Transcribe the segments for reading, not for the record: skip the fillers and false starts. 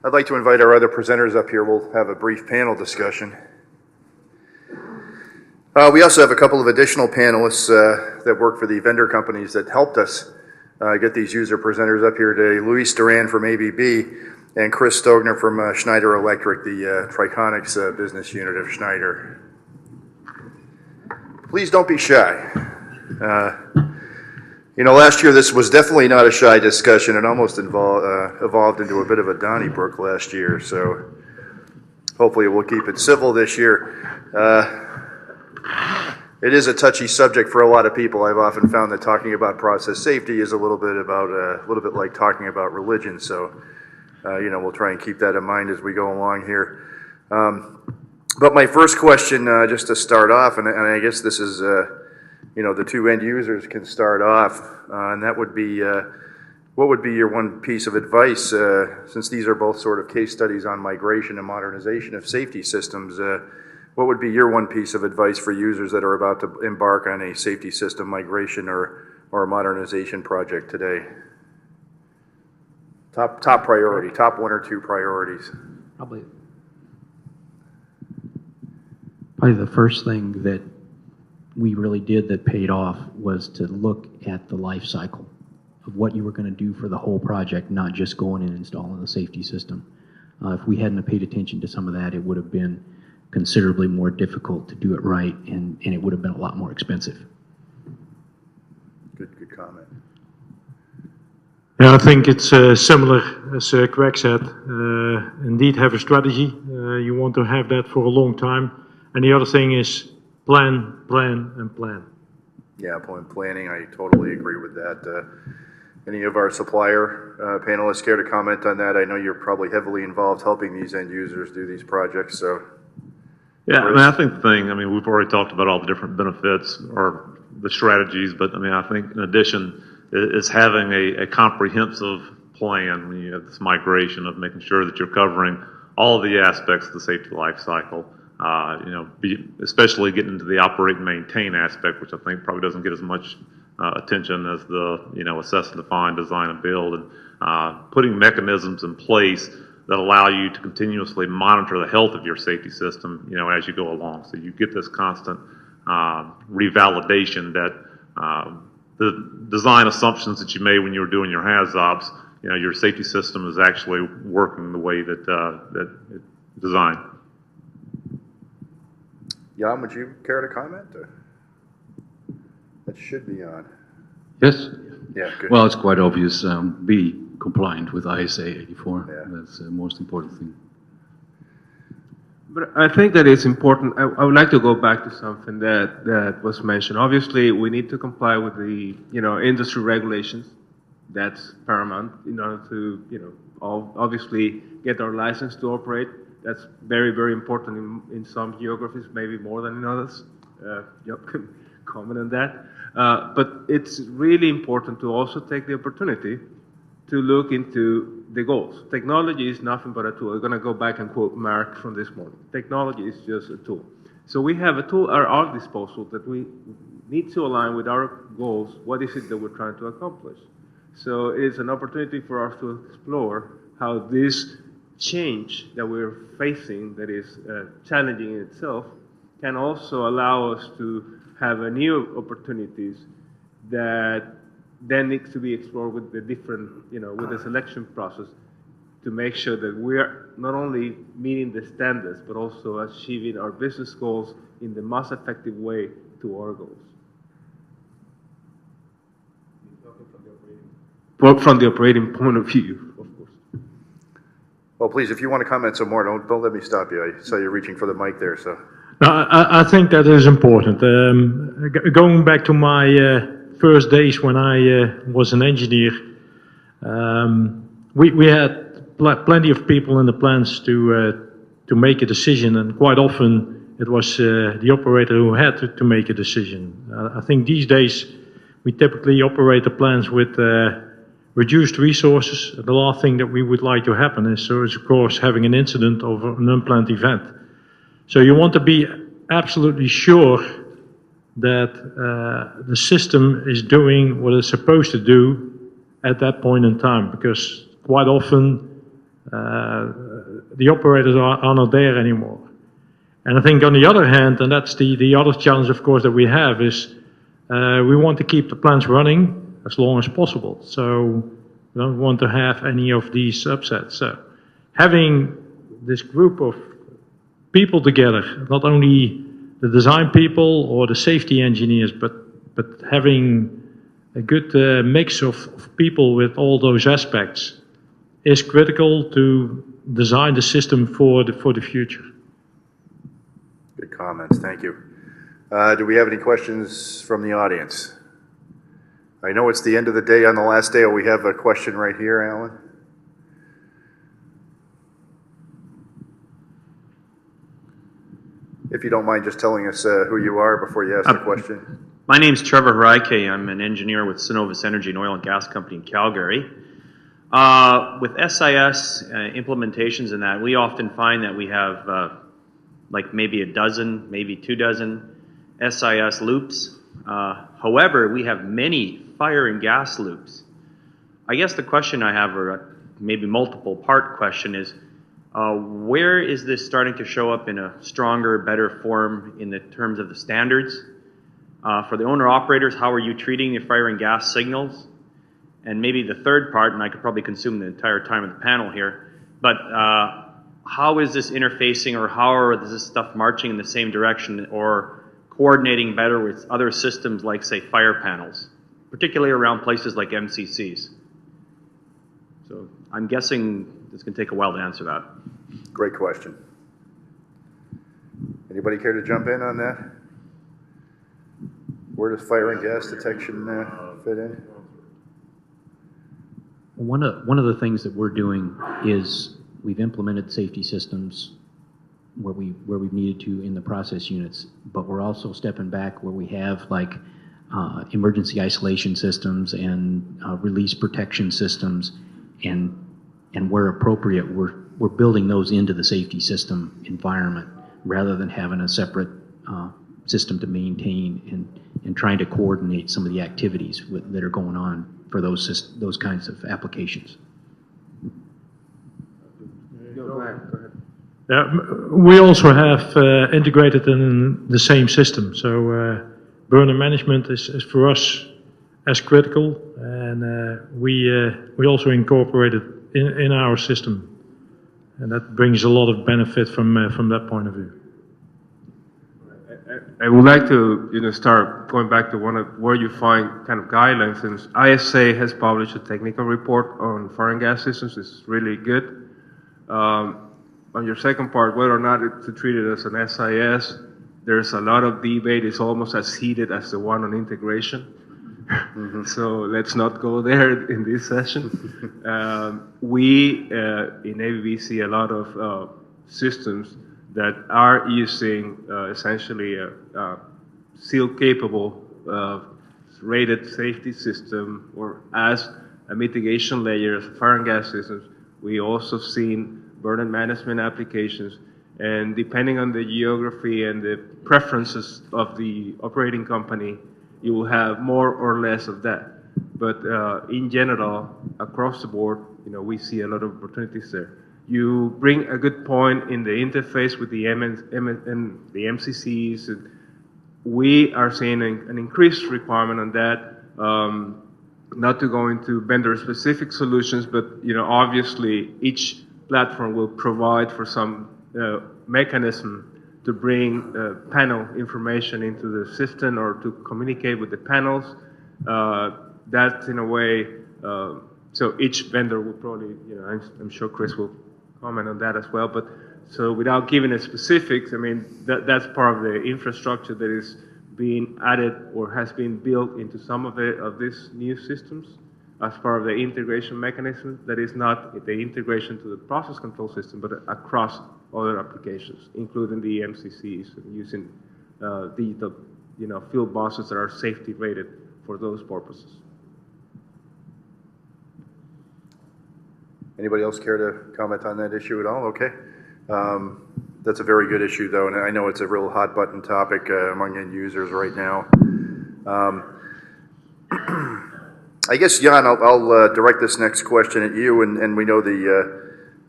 I'd like to invite our other presenters up here. We'll have a brief panel discussion. We also have a couple of additional panelists that work for the vendor companies that helped us get these user presenters up here today. Luis Duran from ABB and Chris Stogner from Schneider Electric, the Triconics business unit of Schneider. Please don't be shy. You know, last year this was definitely not a shy discussion. It almost evolved into a bit of a Donnybrook last year, so hopefully we'll keep it civil this year. It is a touchy subject for a lot of people. I've often found that talking about process safety is a little bit like talking about religion. So, you know, we'll try and keep that in mind as we go along here. But my first question, just to start off, and I guess this is, you know, the two end users can start off, and that would be, what would be your one piece of advice, since these are both sort of case studies on migration and modernization of safety systems? What would be your one piece of advice for users that are about to embark on a safety system migration or a modernization project today? Top priority, top one or two priorities. Probably the first thing that we really did that paid off was to look at the life cycle of what you were going to do for the whole project, not just going and installing the safety system. If we hadn't paid attention to some of that, it would have been considerably more difficult to do it right, and it would have been a lot more expensive. Good comment. Yeah, I think it's similar as Craig said. Indeed, have a strategy. You want to have that for a long time. And the other thing is plan, plan, and plan. Yeah, planning, I totally agree with that. Any of our supplier panelists care to comment on that? I know you're probably heavily involved helping these end users do these projects, so. Yeah, I mean, I think the thing, I mean, we've already talked about all the different benefits or the strategies, but I mean, I think in addition, is having a comprehensive plan when you have this migration of making sure that you're covering all of the aspects of the safety life cycle. You know, especially getting into the operate and maintain aspect, which I think probably doesn't get as much attention as the, you know, assess and define, design and build, and putting mechanisms in place that allow you to continuously monitor the health of your safety system, you know, as you go along. So you get this constant revalidation that the design assumptions that you made when you were doing your HAZOPs, you know, your safety system is actually working the way that that it's designed. Jan, would you care to comment? That should be on. Yes. Yeah, good. Well, it's quite obvious. Be compliant with ISA 84. Yeah. That's the most important thing. But I think that it's important. I would like to go back to something that was mentioned. Obviously, we need to comply with the, you know, industry regulations. That's paramount in order to, you know, obviously get our license to operate. That's very, very important in some geographies, maybe more than in others. Yep, comment on that. But it's really important to also take the opportunity to look into the goals. Technology is nothing but a tool. I'm going to go back and quote Mark from this morning. Technology is just a tool. So we have a tool at our disposal that we need to align with our goals. What is it that we're trying to accomplish? So it's an opportunity for us to explore how this change that we're facing, that is challenging in itself, can also allow us to have new opportunities that then needs to be explored with the different, you know, with the selection process to make sure that we're not only meeting the standards, but also achieving our business goals in the most effective way to our goals. From the operating point of view, of course. Well, please, if you want to comment some more, don't let me stop you. I saw you reaching for the mic there, so. No, I think that is important. Going back to my first days when I was an engineer, we had plenty of people in the plants to make a decision, and quite often it was the operator who had to make a decision. I think these days we typically operate the plants with reduced resources. The last thing that we would like to happen is of course having an incident or an unplanned event. So you want to be absolutely sure that the system is doing what it's supposed to do at that point in time, because quite often The operators are not there anymore. And I think on the other hand, and that's the other challenge, of course, that we have is we want to keep the plants running as long as possible. So we don't want to have any of these upsets. So having this group of people together, not only the design people or the safety engineers, but having a good mix of people with all those aspects is critical to design the system for the future. Good comments, thank you. Do we have any questions from the audience? I know it's the end of the day on the last day. We have a question right here, Alan. If you don't mind just telling us who you are before you ask the question. My name's Trevor Haraike. I'm an engineer with Synovus Energy, an oil and gas company in Calgary. With SIS implementations and that, we often find that we have like maybe a dozen, maybe 2 dozen SIS loops. However, we have many fire and gas loops. I guess the question I have, or maybe multiple part question, is where is this starting to show up in a stronger, better form in the terms of the standards? For the owner-operators, how are you treating the fire and gas signals? And maybe the third part, and I could probably consume the entire time of the panel here, but how is this interfacing, or how is this stuff marching in the same direction or coordinating better with other systems like, say, fire panels, particularly around places like MCCs? So I'm guessing it's going to take a while to answer that. Great question. Anybody care to jump in on that? Where does fire and gas detection fit in? One of the things that we're doing is we've implemented safety systems where we've needed to in the process units, but we're also stepping back where we have like emergency isolation systems and release protection systems, and where appropriate, we're building those into the safety system environment rather than having a separate system to maintain and trying to coordinate some of the activities that are going on for those kinds of applications. Go ahead. We also have integrated in the same system. So burner management is for us as critical, and we also incorporate it in our system, and that brings a lot of benefit from that point of view. I would like to start going back to one of where you find kind of guidelines. And ISA has published a technical report on fire and gas systems. It's really good. On your second part, whether or not to treat it as an SIS, there's a lot of debate. It's almost as heated as the one on integration. Mm-hmm. So let's not go there in this session. We in ABB see a lot of systems that are using essentially a seal-capable rated safety system, or as a mitigation layer of fire and gas systems. We also seen burner management applications, and depending on the geography and the preferences of the operating company, you will have more or less of that. But in general, across the board, we see a lot of opportunities there. You bring a good point in the interface with the the MCCs. And we are seeing an increased requirement on that. Not to go into vendor-specific solutions, but obviously each platform will provide for some mechanism to bring panel information into the system or to communicate with the panels. That's in a way. So each vendor will probably, I'm sure Chris will comment on that as well. But so without giving the specifics, I mean, that's part of the infrastructure that is being added or has been built into some of these new systems as part of the integration mechanism. That is not the integration to the process control system, but across other applications, including the MCCs, and using digital, field buses that are safety rated for those purposes. Anybody else care to comment on that issue at all? Okay. That's a very good issue, though, and I know it's a real hot-button topic among end users right now. I guess, Jan, I'll direct this next question at you, and we know the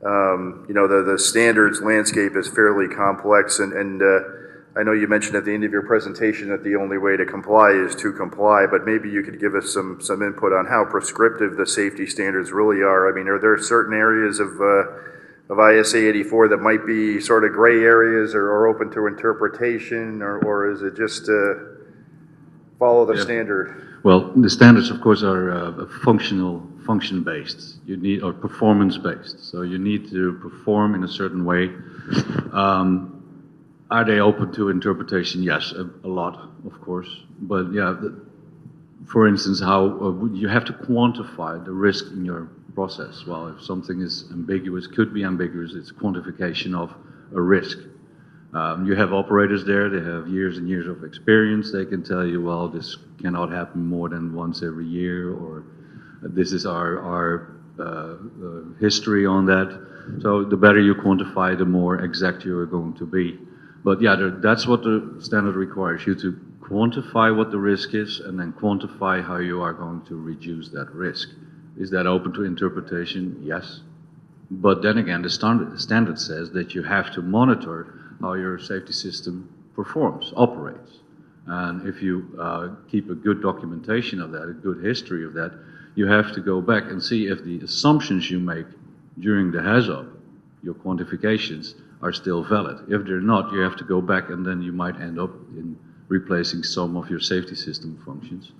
You know, the standards landscape is fairly complex, and I know you mentioned at the end of your presentation that the only way to comply is to comply, but maybe you could give us some input on how prescriptive the safety standards really are. I mean, are there certain areas of ISA 84 that might be sort of gray areas or open to interpretation, or is it just follow the standard? Well, the standards, of course, are function-based. You need, or performance-based. So you need to perform in a certain way. Are they open to interpretation? Yes, a lot, of course. But yeah, for instance, how you have to quantify the risk in your process. Well, if something is ambiguous, could be ambiguous, it's quantification of a risk. You have operators there, they have years and years of experience. They can tell you, well, this cannot happen more than once every year, or this is our history on that. So the better you quantify, the more exact you are going to be. But yeah, that's what the standard requires, you to quantify what the risk is and then quantify how you are going to reduce that risk. Is that open to interpretation? Yes. But then again, the standard says that you have to monitor how your safety system performs, operates. And if you keep a good documentation of that, a good history of that, you have to go back and see if the assumptions you make during the HAZOP, your quantifications, are still valid. If they're not, you have to go back, and then you might end up in replacing some of your safety system functions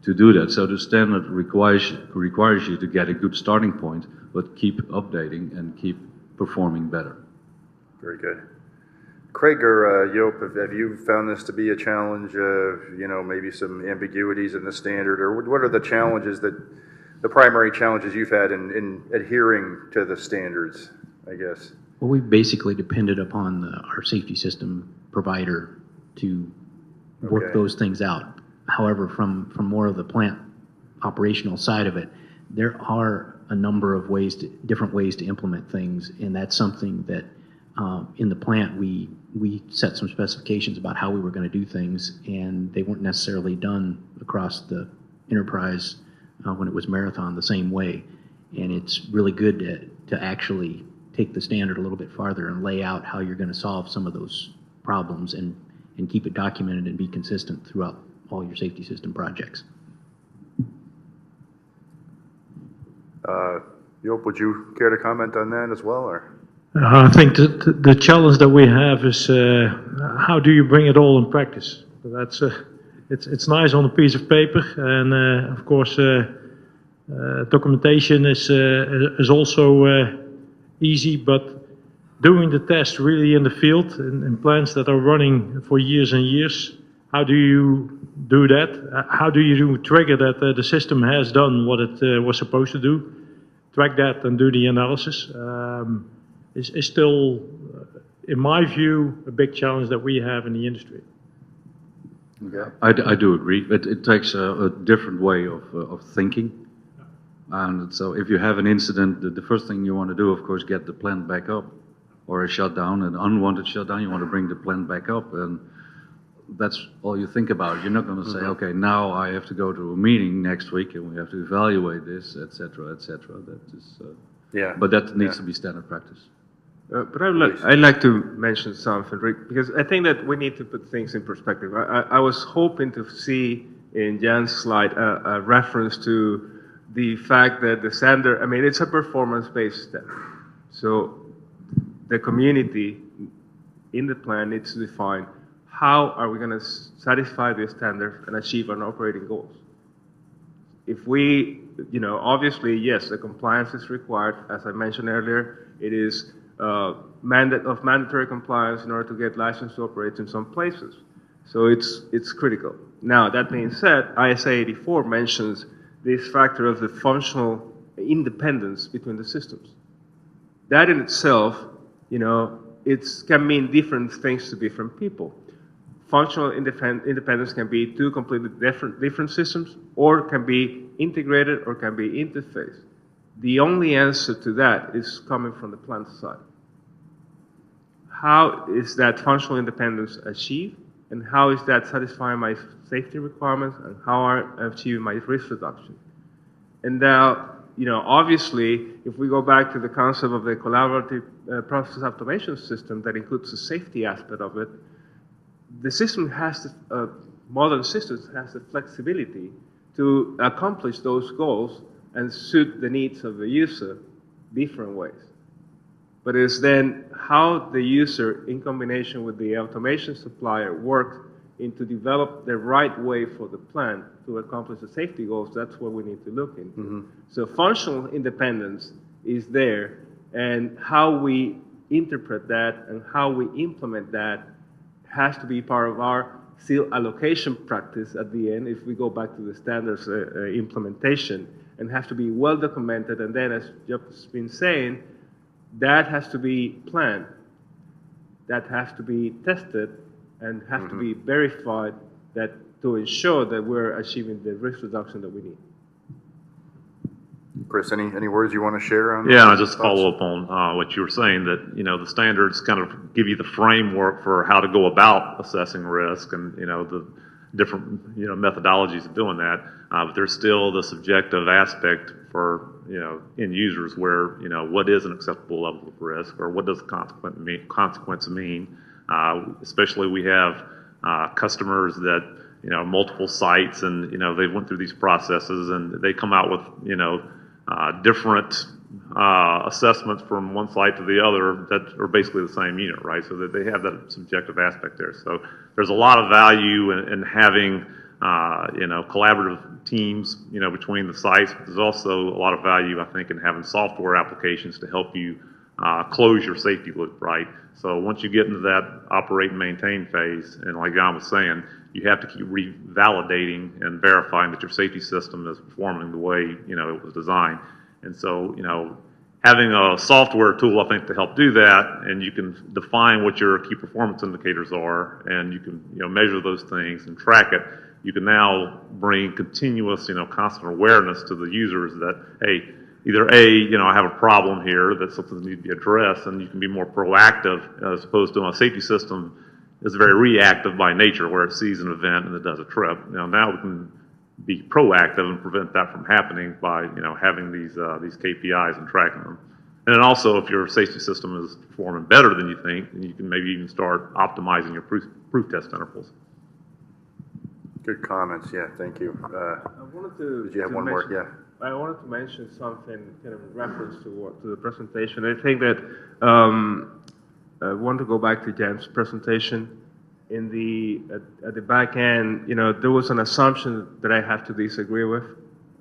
to do that. So the standard requires you to get a good starting point, but keep updating and keep performing better. Very good. Craig or Joop, have you found this to be a challenge? You know, maybe some ambiguities in the standard, or what are the challenges the primary challenges you've had in adhering to the standards, I guess? Well, we basically depended upon our safety system provider to work those things out. However, from more of the plant operational side of it, there are a number of different ways to implement things, and that's something that in the plant we set some specifications about how we were going to do things, and they weren't necessarily done across the enterprise when it was Marathon the same way. And it's really good to actually take the standard a little bit farther and lay out how you're going to solve some of those problems and keep it documented and be consistent throughout all your safety system projects. Joop, would you care to comment on that as well, or? I think the challenge that we have is how do you bring it all in practice? That's it's nice on a piece of paper, and of course documentation is also easy, but doing the test really in the field in plants that are running for years and years, how do you do that? How do you trigger that the system has done what it was supposed to do? Track that and do the analysis. Is still, in my view, a big challenge that we have in the industry. Okay. I do agree. It takes a different way of thinking. And so if you have an incident, the first thing you want to do, of course, get the plant back up. Or a shutdown, an unwanted shutdown, you want to bring the plant back up. And that's all you think about. You're not going to say, okay, now I have to go to a meeting next week and we have to evaluate this, et cetera, et cetera. That is, but that needs to be standard practice. But I'd like to mention something, Rick, because I think that we need to put things in perspective. I was hoping to see in Jan's slide a reference to the fact that the standard, I mean, it's a performance-based standard. So the community in the plan needs to define how are we going to satisfy this standard and achieve our operating goals. If we, you know, obviously, yes, the compliance is required. As I mentioned earlier, it is mandatory compliance in order to get licensed to operate in some places. So it's critical. Now, that being said, ISA 84 mentions this factor of the functional independence between the systems. That in itself, you know, it can mean different things to different people. Functional independence can be two completely different systems, or can be integrated, or can be interfaced. The only answer to that is coming from the plant side. How is that functional independence achieved, and how is that satisfying my safety requirements, and how I achieve my risk reduction? And now, obviously, if we go back to the concept of the collaborative process automation system that includes the safety aspect of it, the system has to, modern systems has the flexibility to accomplish those goals and suit the needs of the user different ways. But it's then how the user, in combination with the automation supplier, works to develop the right way for the plant to accomplish the safety goals. That's what we need to look into. Mm-hmm. So functional independence is there, and how we interpret that and how we implement that has to be part of our seal allocation practice at the end, if we go back to the standards implementation, and have to be well documented. And then, as Jeff's been saying, that has to be planned, that has to be tested, and have to be verified that to ensure that we're achieving the risk reduction that we need. Chris, any words you want to share on? Yeah, just follow up on what you were saying, that the standards kind of give you the framework for how to go about assessing risk, and the different methodologies of doing that. But there's still the subjective aspect for end users, where what is an acceptable level of risk, or what does consequence mean? Especially we have customers that multiple sites, and they went through these processes, and they come out with different assessments from one site to the other that are basically the same unit, right? So that they have that subjective aspect there. So there's a lot of value in having collaborative teams between the sites. But there's also a lot of value, I think, in having software applications to help you close your safety loop, right? So once you get into that operate and maintain phase, and like Jan was saying, you have to keep revalidating and verifying that your safety system is performing the way it was designed. And so having a software tool, I think, to help do that, and you can define what your key performance indicators are, and you can measure those things and track it. You can now bring continuous constant awareness to the users that, hey, either I have a problem here, that something needs to be addressed, and you can be more proactive, as opposed to a safety system is very reactive by nature, where it sees an event and it does a trip. Now we can be proactive and prevent that from happening by having these KPIs and tracking them. And then also, if your safety system is performing better than you think, then you can maybe even start optimizing your proof test intervals. Good comments. Yeah, thank you. I wanted to. Did you have one more? Yeah. I wanted to mention something kind of in reference to the presentation. I think that I want to go back to Jan's presentation. At the back end, there was an assumption that I have to disagree with.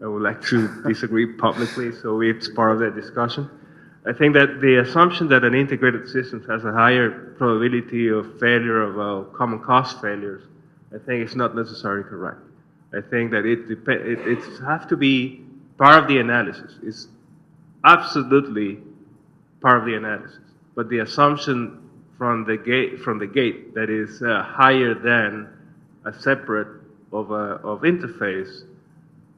I would like to disagree publicly, so it's part of that discussion. I think that the assumption that an integrated system has a higher probability of failure, of common cause failures, I think it's not necessarily correct. I think that it has to be part of the analysis. It's absolutely part of the analysis. But the assumption from the gate that is higher than a separate of interface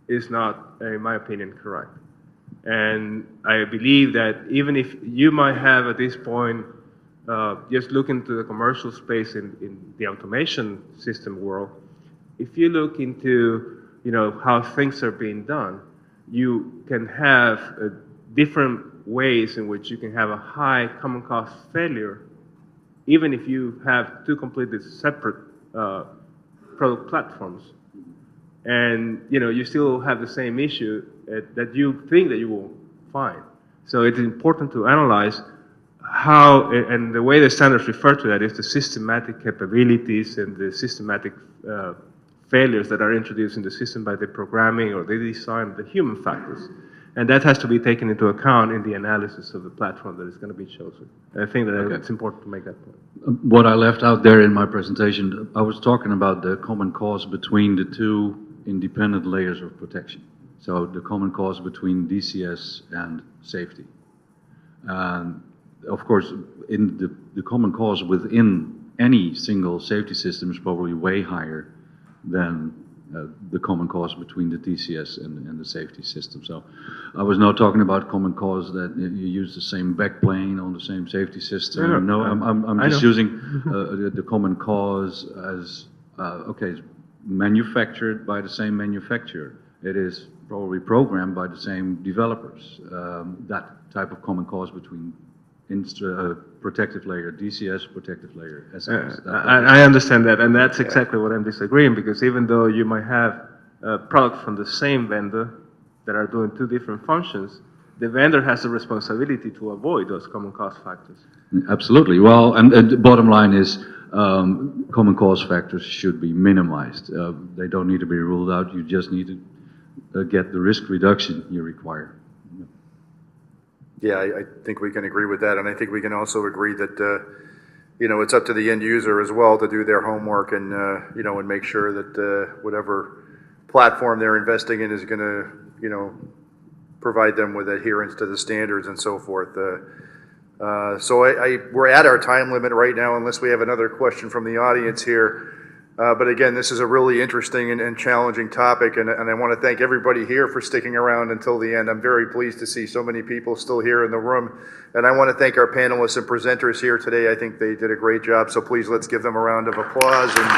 is not, in my opinion, correct. And I believe that even if you might have at this point just look into the commercial space in the automation system world, if you look into how things are being done, you can have different ways in which you can have a high common cause failure, even if you have two completely separate product platforms, and you still have the same issue that you think that you will find. So it's important to analyze how, and the way the standards refer to that is the systematic capabilities and the systematic failures that are introduced in the system by the programming or the design, the human factors. And that has to be taken into account in the analysis of the platform that is going to be chosen. And I think that it's important to make that point. What I left out there in my presentation, I was talking about the common cause between the two independent layers of protection. So the common cause between DCS and safety. And of course, in the common cause within any single safety system is probably way higher than the common cause between the DCS and the safety system. So I was not talking about common cause that you use the same backplane on the same safety system. No, I'm just using the common cause as, okay, it's manufactured by the same manufacturer. It is probably programmed by the same developers. That type of common cause between protective layer, DCS protective layer, SAS. I understand that, and that's exactly what I'm disagreeing, because even though you might have products from the same vendor that are doing two different functions, the vendor has the responsibility to avoid those common cause factors. Absolutely. Well, and the bottom line is common cause factors should be minimized. They don't need to be ruled out. You just need to get the risk reduction you require. Yeah, I think we can agree with that, and I think we can also agree that it's up to the end user as well to do their homework and and make sure that whatever platform they're investing in is going to provide them with adherence to the standards and so forth. So we're at our time limit right now, unless we have another question from the audience here. But again, this is a really interesting and challenging topic, and I want to thank everybody here for sticking around until the end. I'm very pleased to see so many people still here in the room, and I want to thank our panelists and presenters here today. I think they did a great job, so please let's give them a round of applause. And